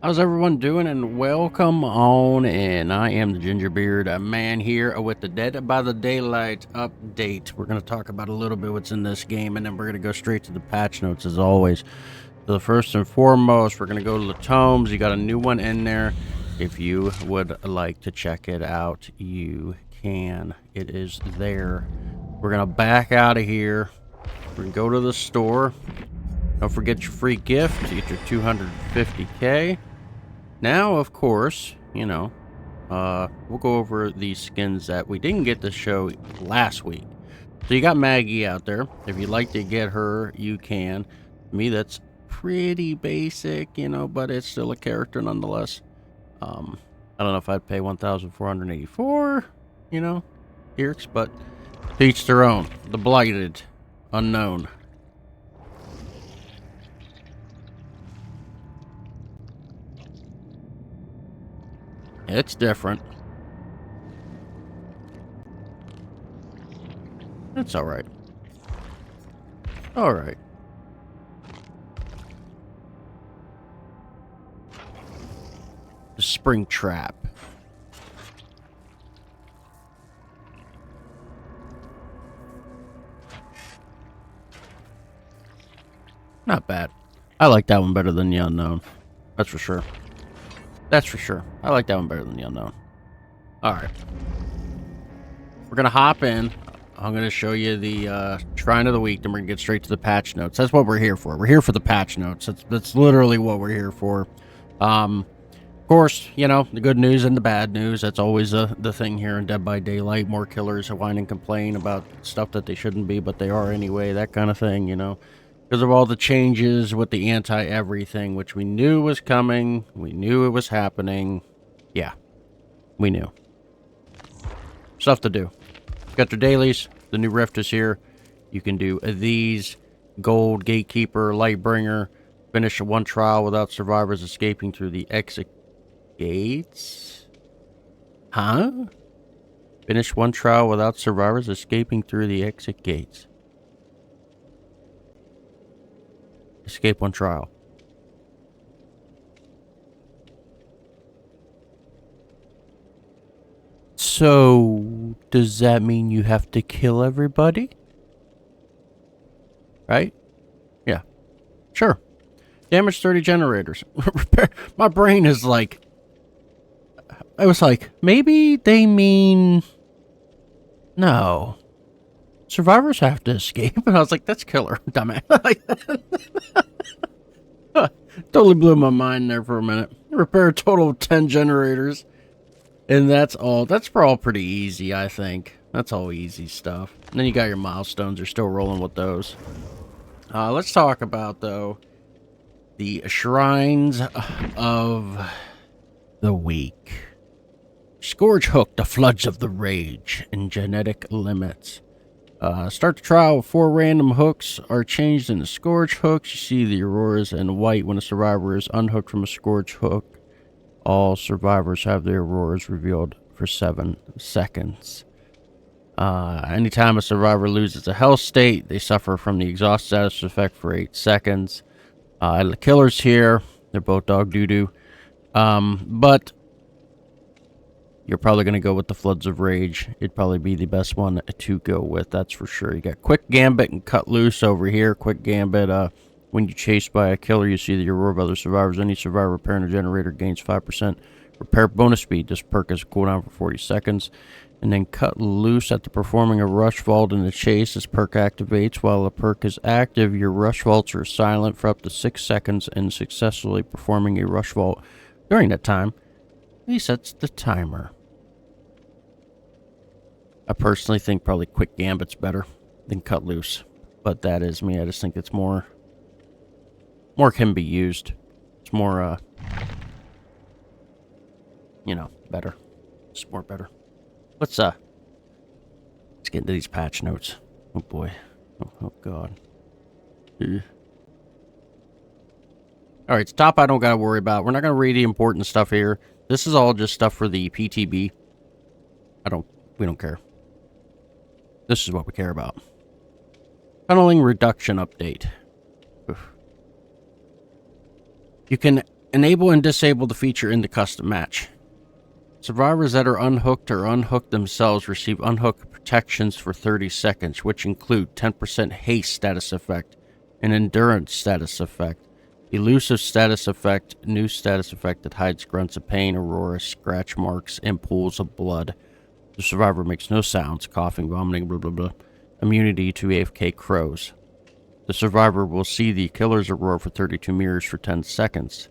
How's everyone doing? And welcome on in. I am the Gingerbeerdman here with the Dead by the Daylight update. We're going to talk about a little bit what's in this game, and then we're going to go straight to the patch notes as always. So first and foremost, we're going to go to the tomes. You got a new one in there. If you would like to check it out, you can. It is there. We're going to back out of here. We're going to go to the store. Don't forget your free gift to get your 250k. Now, of course, we'll go over these skins that we didn't get to show last week. So you got Maggie out there. If you'd like to get her, you can. To me, that's pretty basic, but it's still a character nonetheless. I don't know if I'd pay 1,484, earks, but to each their own. The Blighted, Unknown. It's different. It's alright. Alright. The Spring Trap. Not bad. I like that one better than the Unknown. That's for sure. That's for sure. I like that one better than the Unknown. Alright. We're going to hop in. I'm going to show you the Shrine of the Week, then we're going to get straight to the patch notes. That's what we're here for. We're here for the patch notes. That's literally what we're here for. Of course, the good news and the bad news. That's always the thing here in Dead by Daylight. More killers who whine and complain about stuff that they shouldn't be, but they are anyway. That kind of thing, because of all the changes with the anti-everything, which we knew was coming. We knew it was happening. Yeah, we knew. Stuff to do. Got your dailies. The new rift is here. You can do these. Gold, Gatekeeper, Lightbringer. Finish one trial without survivors escaping through the exit gates. Huh? Finish one trial without survivors escaping through the exit gates. Escape one trial. So, does that mean you have to kill everybody? Right? Yeah. Sure. Damage 30 generators. My brain is like... I was like, maybe they mean... No. Survivors have to escape. And I was like, that's killer. Dumbass. Totally blew my mind there for a minute. Repair a total of 10 generators. And that's all. That's all pretty easy, I think. That's all easy stuff. And then you got your milestones. You're still rolling with those. Let's talk about, though, the Shrines of the Week. Scourge Hook, the Floods of the Rage, and Genetic Limits. Start the trial with 4 random hooks are changed into Scourge hooks. You see the auroras in white when a survivor is unhooked from a Scourge hook. All survivors have their auroras revealed for 7 seconds. Anytime a survivor loses a health state, they suffer from the exhaust status effect for 8 seconds. The killers here, they're both dog doo-doo. But you're probably going to go with the Floods of Rage. It'd probably be the best one to go with, that's for sure. You got Quick Gambit and Cut Loose over here. Quick Gambit, when you're chased by a killer, you see the aurora of other survivors. Any survivor repairing a generator gains 5% repair bonus speed. This perk has a cooldown for 40 seconds. And then Cut Loose after performing a rush vault in the chase. This perk activates. While the perk is active, your rush vaults are silent for up to 6 seconds, and successfully performing a rush vault during that time resets the timer. I personally think probably Quick Gambit's better than Cut Loose, but that is me. I just think it's more can be used. It's more, better. It's more better. Let's get into these patch notes. Oh boy. Oh god. Alright, top I don't gotta worry about. We're not gonna read the important stuff here. This is all just stuff for the PTB. We don't care. This is what we care about. Tunneling reduction update. Oof. You can Enable and disable the feature in the custom match. Survivors that are unhooked or unhooked themselves receive unhook protections for 30 seconds, which include 10% haste status effect, an endurance status effect, elusive status effect, new status effect that hides grunts of pain, aurora, scratch marks, and pools of blood. The survivor makes no sounds, coughing, vomiting, blah blah blah. Immunity to AFK crows. The survivor will see the killer's aurora for 32 mirrors for 10 seconds.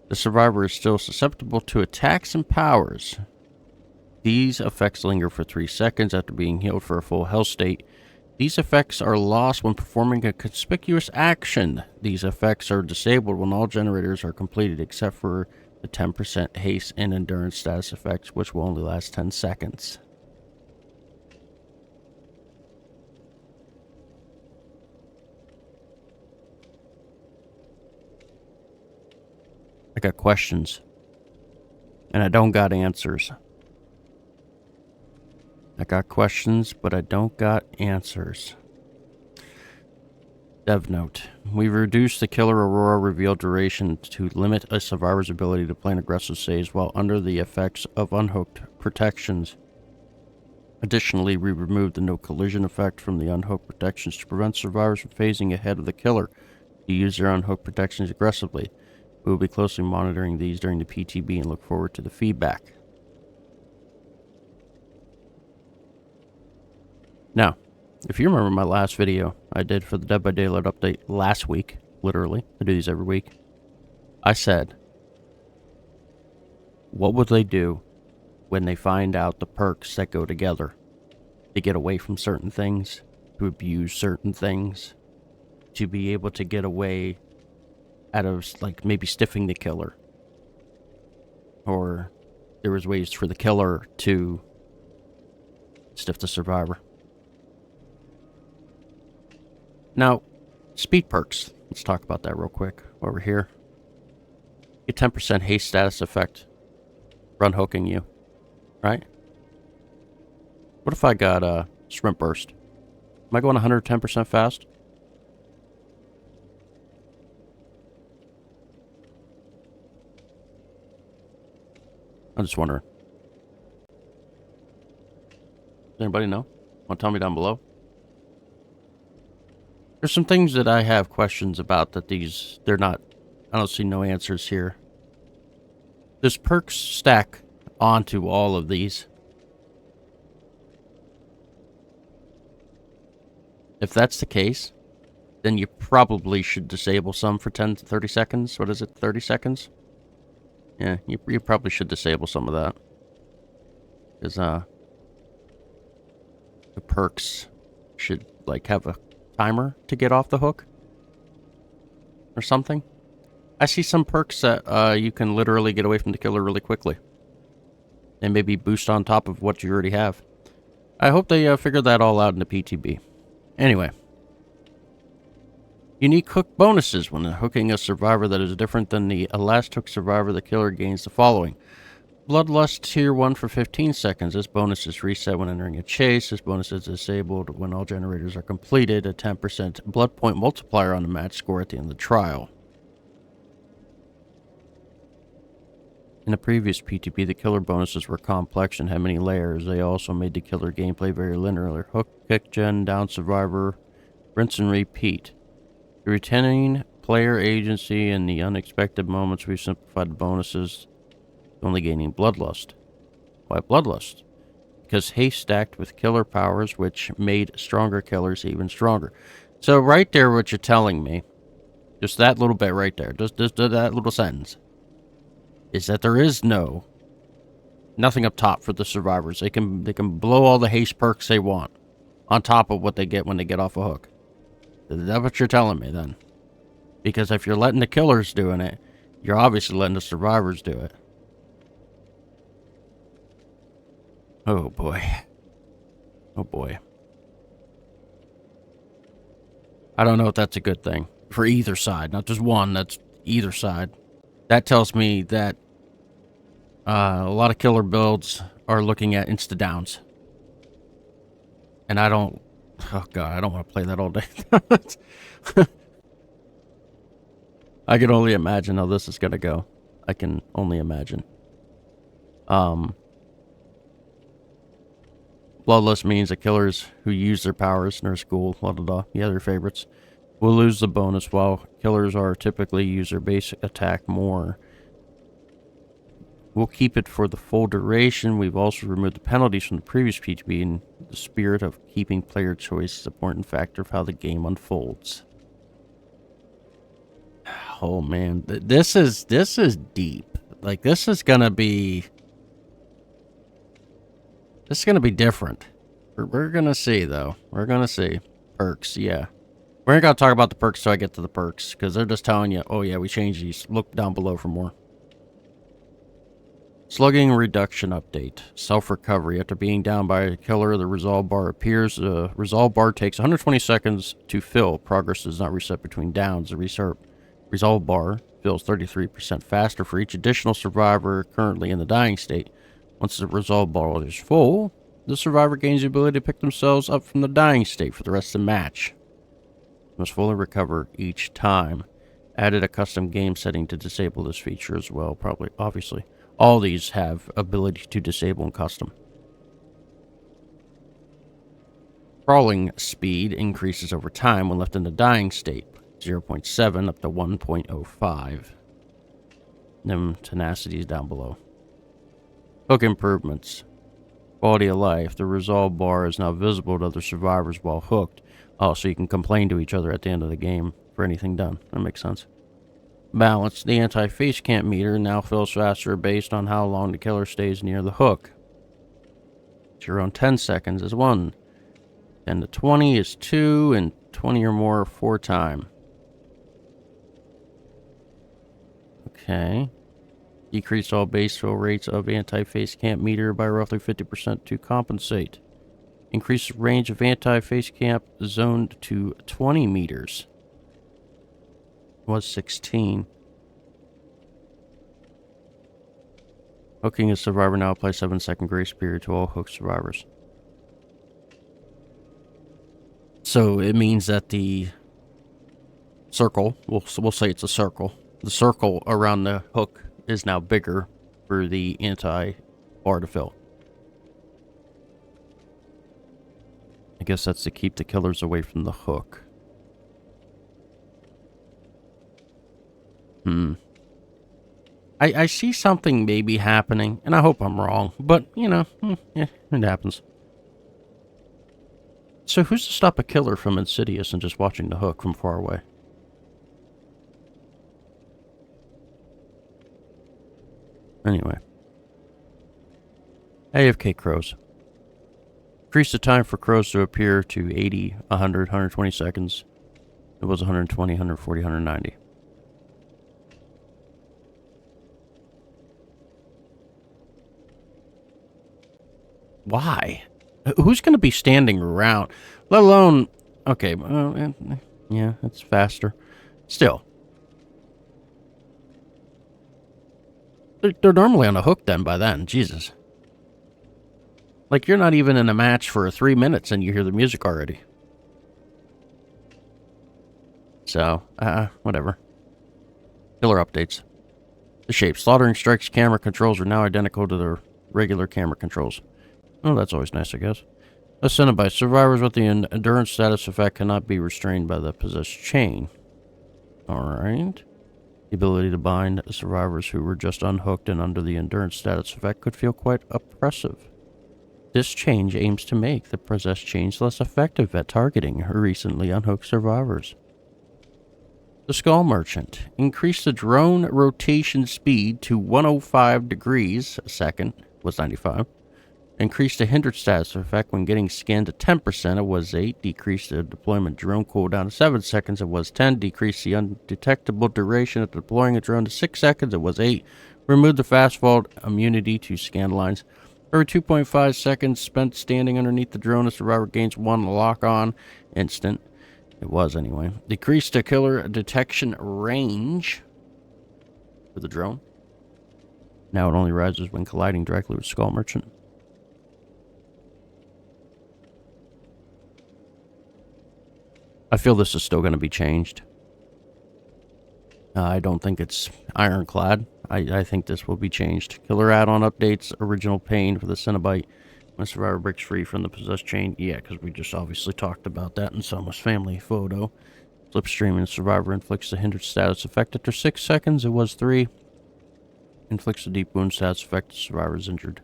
The survivor is still susceptible to attacks and powers. These effects linger for 3 seconds after being healed for a full health state. These effects are lost when performing a conspicuous action. These effects are disabled when all generators are completed except for the 10% haste and endurance status effects, which will only last 10 seconds. I got questions, and I don't got answers. I got questions, but I don't got answers. Dev note. We've reduced the killer aurora reveal duration to limit a survivor's ability to plan aggressive saves while under the effects of unhooked protections. Additionally, we removed the no collision effect from the unhooked protections to prevent survivors from phasing ahead of the killer to use their unhooked protections aggressively. We will be closely monitoring these during the PTB and look forward to the feedback. Now, if you remember my last video I did for the Dead by Daylight update last week, literally, I do these every week, I said, what would they do when they find out the perks that go together to get away from certain things, to abuse certain things, to be able to get away out of, like, maybe stiffing the killer. Or there was ways for the killer to stiff the survivor. Now, speed perks. Let's talk about that real quick. Over here. Get 10% haste status effect. Run hooking you. Right? What if I got sprint burst? Am I going 110% fast? I'm just wondering. Does anybody know? Want to tell me down below? There's some things that I have questions about that they're not, I don't see no answers here. Does perks stack onto all of these? If that's the case, then you probably should disable some for 10 to 30 seconds. What is it, 30 seconds? Yeah, you probably should disable some of that. Because, the perks should, like, have a timer to get off the hook. Or something. I see some perks that, you can literally get away from the killer really quickly. And maybe boost on top of what you already have. I hope they, figure that all out in the PTB. Anyway. Unique hook bonuses. When hooking a survivor that is different than the last hook survivor, the killer gains the following. Bloodlust Tier 1 for 15 seconds. This bonus is reset when entering a chase. This bonus is disabled when all generators are completed. A 10% blood point multiplier on the match score at the end of the trial. In the previous PTP, the killer bonuses were complex and had many layers. They also made the killer gameplay very linear. Hook, kick, gen, down survivor, rinse and repeat. Retaining player agency in the unexpected moments, we simplified the bonuses, only gaining bloodlust. Why bloodlust? Because haste stacked with killer powers, which made stronger killers even stronger. So right there, what you're telling me, just that little bit right there, just that little sentence, is that there is nothing up top for the survivors. They can blow all the haste perks they want on top of what they get when they get off a hook. Is that what you're telling me, then? Because if you're letting the killers doing it, you're obviously letting the survivors do it. Oh, boy. Oh, boy. I don't know if that's a good thing. For either side. Not just one, that's either side. That tells me that a lot of killer builds are looking at insta-downs. And I don't... Oh, God, I don't want to play that all day. I can only imagine how this is going to go. I can only imagine. Bloodless means that killers who use their powers, nurse ghoul, blah blah blah, yeah, their favorites, will lose the bonus, while killers are typically use their basic attack more. We'll keep it for the full duration. We've also removed the penalties from the previous PTB, in the spirit of keeping player choice an important factor of how the game unfolds. Oh man, this is deep. Like, this is gonna be different. We're gonna see, though. We're gonna see. Perks, yeah. We're not gonna talk about the perks till I get to the perks, because they're just telling you, oh yeah, we changed these. Look down below for more. Slugging reduction update. Self-recovery. After being down by a killer, the resolve bar appears. The resolve bar takes 120 seconds to fill. Progress does not reset between downs. The resolve bar fills 33% faster for each additional survivor currently in the dying state. Once the resolve bar is full, the survivor gains the ability to pick themselves up from the dying state for the rest of the match. Must fully recover each time. Added a custom game setting to disable this feature as well, obviously. All these have ability to disable in custom. Crawling speed increases over time when left in the dying state. 0.7 up to 1.05. Then tenacity is down below. Hook improvements. Quality of life. The resolve bar is now visible to other survivors while hooked. Oh, so you can complain to each other at the end of the game for anything done. That makes sense. Balance. The anti-face cam meter now fills faster based on how long the killer stays near the hook. 0 and 10 seconds is 1. 10 to 20 is 2, and 20 or more 4 time. Okay. Decrease all base fill rates of anti-face camp meter by roughly 50% to compensate. Increase range of anti-face camp zoned to 20 meters. Was 16. Hooking a survivor now applies 7-second grace period to all hooked survivors. So it means that the circle, we'll say it's a circle, the circle around the hook is now bigger for the anti-bar to fill. I guess that's to keep the killers away from the hook. I see something maybe happening, and I hope I'm wrong, but, you know, yeah, it happens. So who's to stop a killer from Insidious and just watching the hook from far away? Anyway. AFK crows. Increase the time for crows to appear to 80, 100, 120 seconds. It was 120, 140, 190. Why? Who's going to be standing around? Let alone... Okay, yeah, it's faster. Still. They're normally on a hook then by then. Jesus. Like, you're not even in a match for 3 minutes and you hear the music already. So, whatever. Killer updates. The shape. Slaughtering Strike's camera controls are now identical to their regular camera controls. Oh, that's always nice, I guess. A Cenobite. Survivors with the endurance status effect cannot be restrained by the possessed chain. Alright. The ability to bind survivors who were just unhooked and under the endurance status effect could feel quite oppressive. This change aims to make the possessed chains less effective at targeting recently unhooked survivors. The Skull Merchant. Increase the drone rotation speed to 105 degrees a second. Was 95. Increase the hindered status effect when getting scanned to 10%, it was 8. Decrease the deployment drone cooldown to 7 seconds, it was 10. Decrease the undetectable duration of deploying a drone to 6 seconds, it was 8. Remove the fast fall immunity to scan lines. Every 2.5 seconds spent standing underneath the drone, a survivor gains 1 lock-on instant. It was anyway. Decrease the killer detection range for the drone. Now it only rises when colliding directly with Skull Merchant. I feel this is still going to be changed. I don't think it's ironclad. I think this will be changed. Killer add-on updates, original pain for the Cenobite. When Survivor breaks free from the possessed chain. Yeah, because we just obviously talked about that in Selma's family photo. Slipstream and Survivor inflicts a hindered status effect after 6 seconds. It was 3. Inflicts a deep wound status effect. Survivor is injured.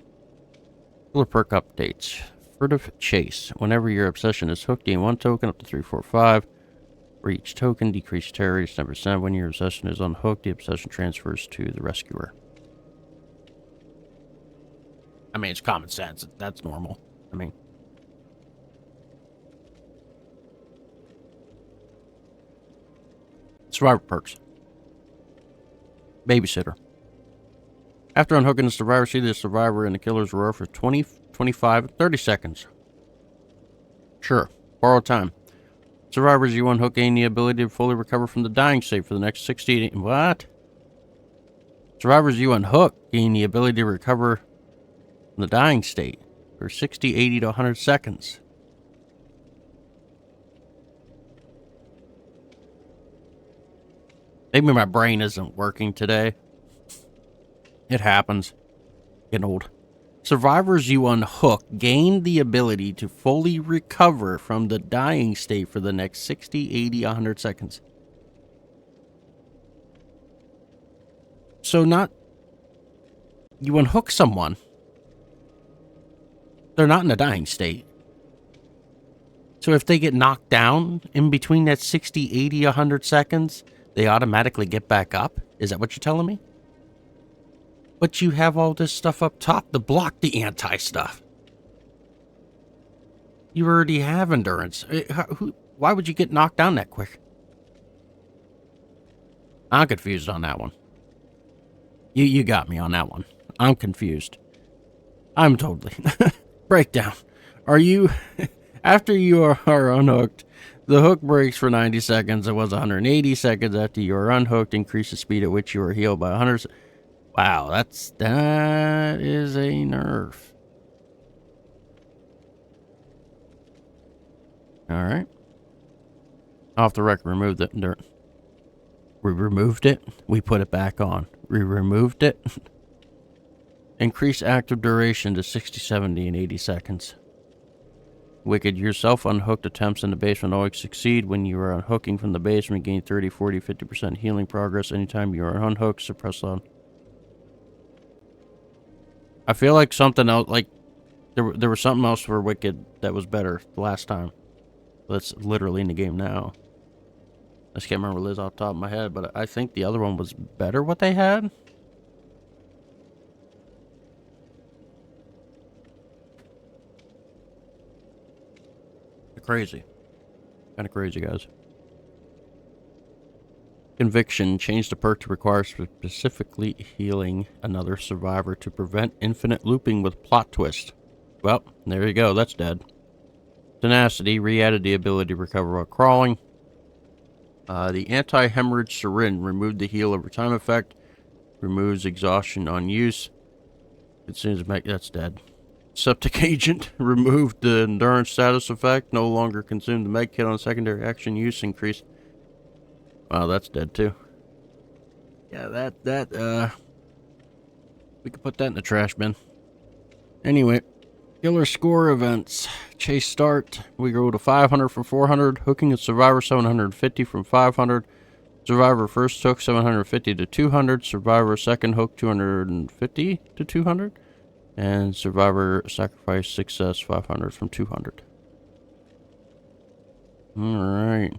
Killer perk updates. Furtive Chase. Whenever your obsession is hooked, gain 1 token up to 3, 4, 5. For each token, decrease terror rate 10%. When your obsession is unhooked, the obsession transfers to the rescuer. I mean, it's common sense. That's normal. I mean, Survivor perks. Babysitter. After unhooking the survivor, see the survivor in the killer's roar for 20, 25, 30 seconds. Sure. Borrow time. Survivors you unhook gain the ability to fully recover from the dying state for the next 60 to... What? Survivors you unhook gain the ability to recover from the dying state for 60, 80 to 100 seconds. Maybe my brain isn't working today. It happens. Getting old. Survivors you unhook gain the ability to fully recover from the dying state for the next 60, 80, 100 seconds. So not... You unhook someone. They're not in a dying state. So if they get knocked down in between that 60, 80, 100 seconds, they automatically get back up? Is that what you're telling me? But you have all this stuff up top to block the anti-stuff. You already have endurance. Why would you get knocked down that quick? I'm confused on that one. You got me on that one. I'm confused. I'm totally... Breakdown. Are you... After you are unhooked, the hook breaks for 90 seconds. It was 180 seconds after you are unhooked. Increase the speed at which you are healed by 100... Wow, that is a nerf. All right. Off the record, remove the dirt. We removed it. We put it back on. We removed it. Increase active duration to 60, 70, and 80 seconds. Wicked, yourself unhooked attempts in the basement always succeed. When you are unhooking from the basement, gain 30, 40, 50% healing progress. Anytime you are unhooked, suppress load. I feel like something else, like there was something else for Wicked that was better the last time. That's literally in the game now. I just can't remember Liz off the top of my head, but I think the other one was better what they had. Crazy. Kind of crazy, guys. Conviction. Change the perk to require specifically healing another survivor to prevent infinite looping with plot twist. Well, there you go. That's dead. Tenacity. Re-added the ability to recover while crawling. The anti-hemorrhage syringe. Removed the heal over time effect. Removes exhaustion on use. That's dead. Septic agent. Removed the endurance status effect. No longer consumed the med kit on secondary action use. Increased. Wow, that's dead too. Yeah, we could put that in the trash bin. Anyway, killer score events. Chase start. We go to 500 from 400. Hooking a survivor 750 from 500. Survivor first hook 750 to 200. Survivor second hook 250 to 200. And survivor sacrifice success 500 from 200. Alright.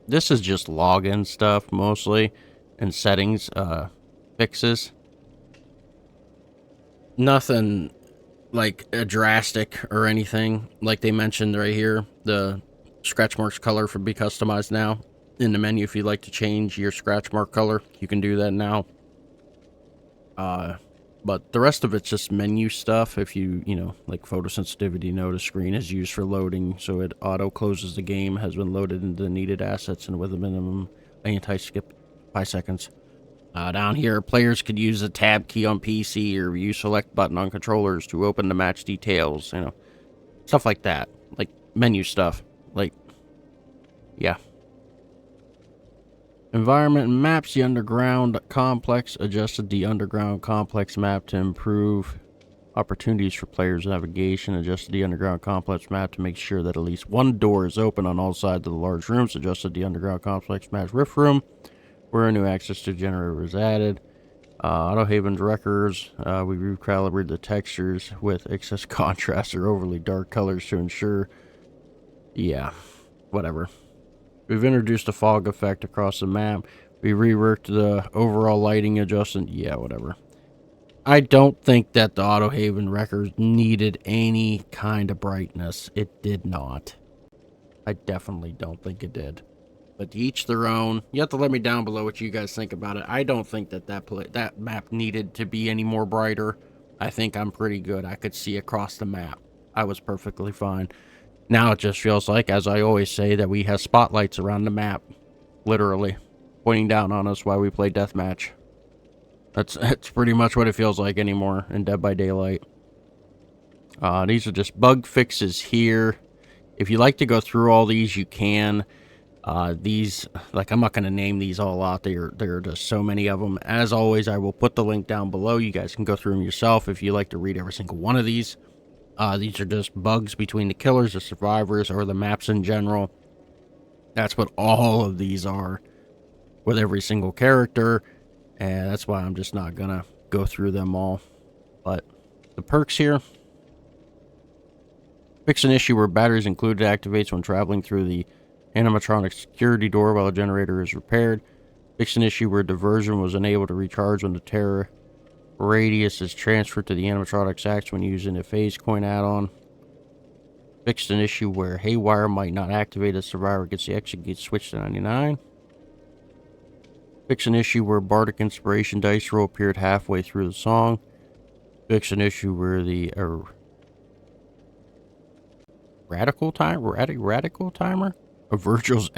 This is just login stuff mostly, and settings, fixes. Nothing like a drastic or anything. Like they mentioned right here, the scratch marks color can be customized now in the menu. If you'd like to change your scratch mark color, you can do that now. But the rest of it's just menu stuff. If you know, like photosensitivity, notice screen is used for loading, so it auto closes the game, has been loaded into the needed assets and with a minimum anti-skip 5 seconds. Down here, players could use the tab key on PC or use select button on controllers to open the match details, you know, stuff like that, like menu stuff, like, yeah. Environment and maps. The underground complex adjusted the underground complex map to improve opportunities for players' navigation. Adjusted the underground complex map to make sure that at least one door is open on all sides of the large rooms. Adjusted the underground complex map's rift room, where a new access to generator was added. Auto Haven's records. We recalibrated the textures with excess contrast or overly dark colors to ensure. Yeah, whatever. We've introduced a fog effect across the map. We reworked the overall lighting adjustment. Yeah, whatever. I don't think that the Auto Haven records needed any kind of brightness. It did not. I definitely don't think it did. But to each their own. You have to let me down below what you guys think about it. I don't think that that map needed to be any more brighter. I think I'm pretty good. I could see across the map. I was perfectly fine. Now it just feels like, as I always say, that we have spotlights around the map. Literally. Pointing down on us while we play deathmatch. That's pretty much what it feels like anymore in Dead by Daylight. These are just bug fixes here. If you like to go through all these, you can. These, like, I'm not going to name these all out. There are just so many of them. As always, I will put the link down below. You guys can go through them yourself if you like to read every single one of these. These are just bugs between the killers, the survivors, or the maps in general. That's what all of these are with every single character. And that's why I'm just not going to go through them all. But the perks here. Fix an issue where batteries included activates when traveling through the animatronic security door while a generator is repaired. Fix an issue where diversion was unable to recharge when the terror radius is transferred to the animatronic's axe when using a phase coin add-on. Fixed an issue where haywire might not activate as survivor gets the exit gate switched to 99. Fix an issue where bardic inspiration dice roll appeared halfway through the song. Fix an issue where the radical timer of Virgil's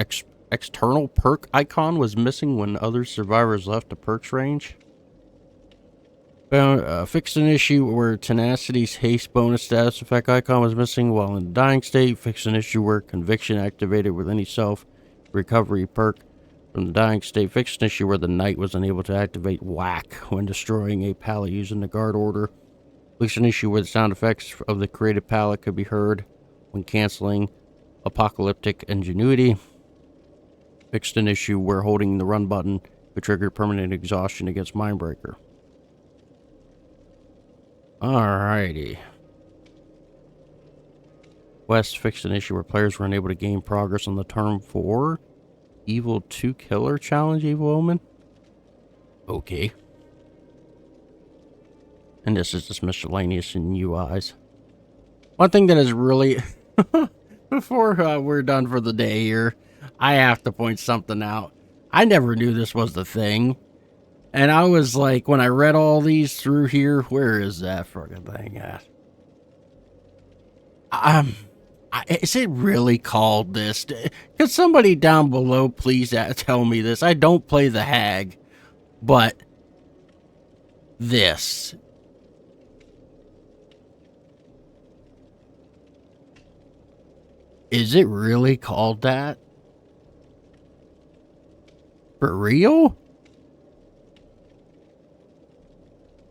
external perk icon was missing when other survivors left the perk's range. Fixed an issue where Tenacity's haste bonus status effect icon was missing while in the dying state. Fixed an issue where conviction activated with any self-recovery perk from the dying state. Fixed an issue where the knight was unable to activate whack when destroying a pallet using the guard order. Fixed an issue where the sound effects of the created pallet could be heard when canceling apocalyptic ingenuity. Fixed an issue where holding the run button could trigger permanent exhaustion against Mindbreaker. Alrighty. West fixed an issue where players were unable to gain progress on the Term 4 Evil 2 Killer Challenge, Evil Omen. Okay. And this is just miscellaneous in UIs. One thing that is really... Before we're done for the day here, I have to point something out. I never knew this was the thing. And I was like, when I read all these through here, where is that fucking thing at? Is it really called this? Could somebody down below please tell me this? I don't play the Hag, but this. Is it really called that? For real?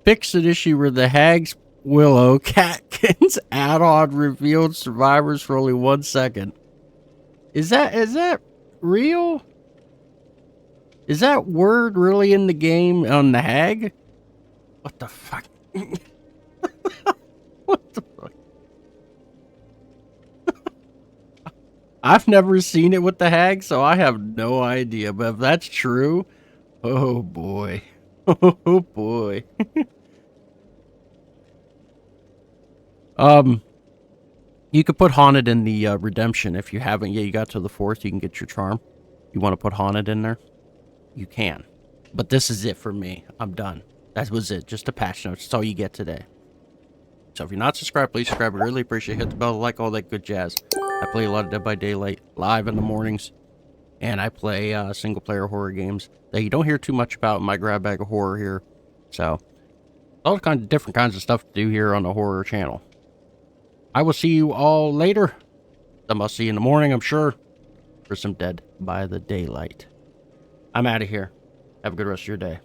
Fix an issue where the Hag's Willow Catkins add-on revealed survivors for only 1 second. Is that real? Is that word really in the game on the Hag? What the fuck? What the fuck? I've never seen it with the Hag, so I have no idea. But if that's true, oh boy. Oh boy. You could put Haunted in the Redemption if you haven't yet. You got to the 4th, you can get your charm. You want to put Haunted in there? You can. But this is it for me. I'm done. That was it. Just a patch note. That's all you get today. So if you're not subscribed, please subscribe. I really appreciate it. Hit the bell, like, all that good jazz. I play a lot of Dead by Daylight live in the mornings. And I play single-player horror games that you don't hear too much about in my grab bag of horror here. So, all kinds of different kinds of stuff to do here on the horror channel. I will see you all later. I must see you in the morning, I'm sure, for some Dead by the Daylight. I'm out of here. Have a good rest of your day.